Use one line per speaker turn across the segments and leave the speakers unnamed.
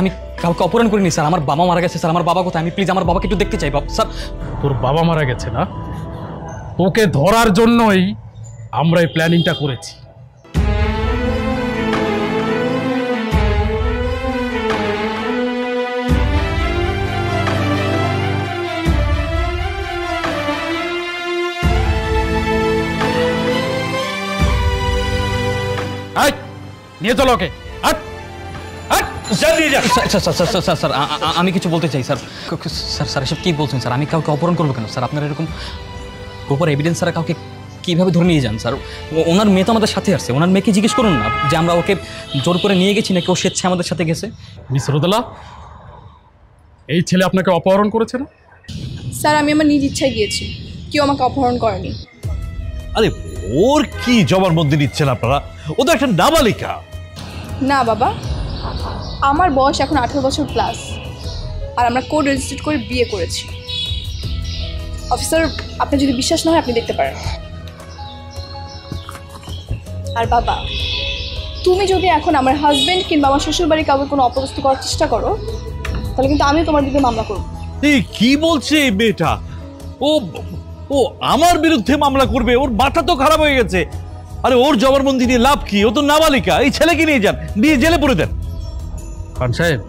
আমি কাউকে অপহরণ করিনি স্যার। আমার বাবা মারা গেছে স্যার। আমার বাবা কোথায়? আমি প্লিজ আমার বাবাকে একটু দেখতে চাই স্যার।
তোর বাবা মারা গেছে না? তোকে ধরার জন্যই আমরা এই প্ল্যানিংটা করেছি। নিয়ে চলো ওকে।
স্যার আমি কিছু বলতে চাই স্যার। স্যার স্যার এসব কী বলছেন স্যার? আমি কাউকে অপহরণ করবো কেন স্যার? আপনার এরকম প্রপার এভিডেন্স ছাড়া কাউকে কীভাবে ধরে নিয়ে যান স্যার? ওনার মেয়ে তো আমাদের সাথে আসছে। ওনার মেয়েকে জিজ্ঞেস করুন না যে আমরা ওকে জোর করে নিয়ে গেছি নাকি ও স্বেচ্ছা আমাদের সাথে গেছে।
মিস রোদেলা, এই ছেলে আপনাকে অপহরণ করেছে না?
স্যার আমি আমার নিজ ইচ্ছায় গিয়েছি, কেউ আমাকে অপহরণ করেনি।
আরে ওর কি জবানবন্দি নিচ্ছেন আপনারা? ও তো একটা নাবালিকা।
না বাবা, আমার বয়স এখন 18 বছর প্লাস, আর আমরা কোড রেজিস্টার্ড করে বিয়ে করেছি। অফিসার, আপনার যদি বিশ্বাস না হয় আপনি দেখতে পারেন। আর বাবা, তুমি যদি এখন আমার হাজবেন্ড কিংবা আমার শ্বশুরবাড়ি কাউকে কোনো অপদস্থ করার চেষ্টা করো, তাহলে কিন্তু আমিও তোমার দিকে মামলা করব।
এই কি বলছে এই মেয়েটা? ও ও আমার বিরুদ্ধে মামলা করবে? ওর মাথা তো খারাপ হয়ে গেছে। আরে ওর জবানবন্দি নিয়ে লাভ কি? ও তো নাবালিকা। এই ছেলেকে নিয়ে যান, নিয়ে জেলে পুরে দেন।
খান সাহেব,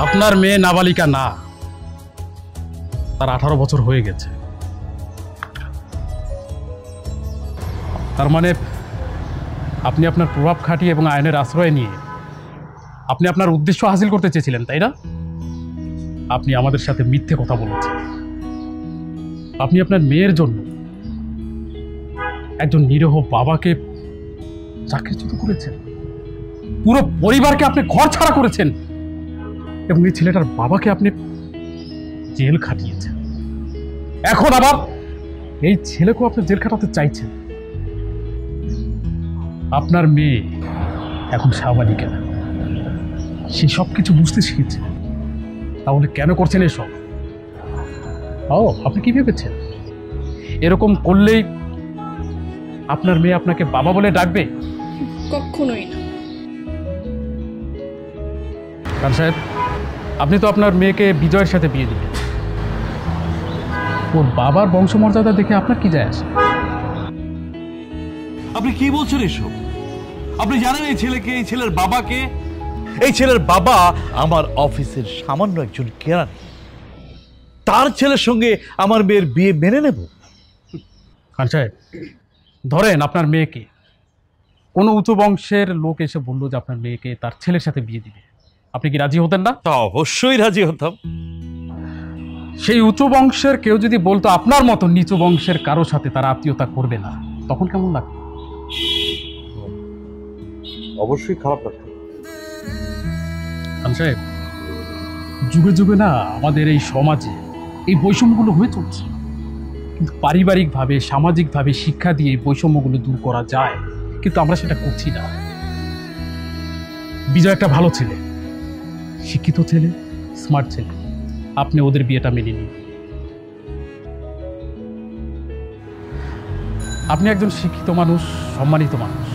আপনার মেয়ে নাবালিকা না, তার 18 বছর হয়ে গেছে। তার মানে আপনি আপনার প্রভাব খাটিয়ে এবং আইনের আশ্রয় নিয়ে আপনি আপনার উদ্দেশ্য হাসিল করতে চেয়েছিলেন, তাই না? আপনি আমাদের সাথে মিথ্যে কথা বলেছেন। আপনি আপনার মেয়ের জন্য একজন নিরীহ বাবাকে চাকরিচ্যুত করেছেন, পুরো পরিবারকে আপনি ঘর ছাড়া করেছেন, এবং এই ছেলেটার বাবাকে আপনি জেল খাটিয়েছেন। এখন আবার এই ছেলেকেও আপনি জেল খাটাতে চাইছেন। আপনার মেয়ে এখন সাবালিকা, সে সব কিছু বুঝতে শিখেছে, তাহলে কেন করছেন এসব? আপনি কি ভেবেছেন এরকম করলেই আপনার মেয়ে আপনাকে বাবা বলে ডাকবে?
কখনোই না।
খান সাহেব, আপনি তো আপনার মেয়েকে বিজয়ের সাথে বিয়ে দিবেন। ওর বাবার বংশমর্যাদা দেখে আপনার কি যায় আসে?
আপনি কি বলছেন এসব? আপনি জানেন এই ছেলেকে, এই ছেলের বাবাকে? এই ছেলের বাবা আমার অফিসের সামান্য একজন কেরানি। তার ছেলের সঙ্গে আমার মেয়ের বিয়ে মেনে নেব?
খান সাহেব, ধরেন আপনার মেয়েকে কোনো উঁচু বংশের লোক এসে বললো যে আপনার মেয়েকে তার ছেলের সাথে বিয়ে দিবে, আপনি কি রাজি হতেন না?
তা অবশ্যই রাজি হতাম।
সেই উঁচু বংশের কেউ যদি বলতো আপনার মতো নিচু বংশের কারো সাথে তারা আত্মীয়তা করবে না, তখন কেমন লাগতো?
অবশ্যই খারাপ লাগতো।
খান সাহেব, যুগে যুগে না আমাদের এই সমাজে এই বৈষম্যগুলো হয়ে চলছে, কিন্তু পারিবারিকভাবে সামাজিকভাবে শিক্ষা দিয়ে এই বৈষম্যগুলো দূর করা যায়, কিন্তু আমরা সেটা করছি না। বিজয় একটা ভালো ছেলে, শিক্ষিত ছেলে, স্মার্ট ছেলে, আপনি ওদের বিয়েটা মেনে নিন। আপনি একজন শিক্ষিত মানুষ, সম্মানিত মানুষ,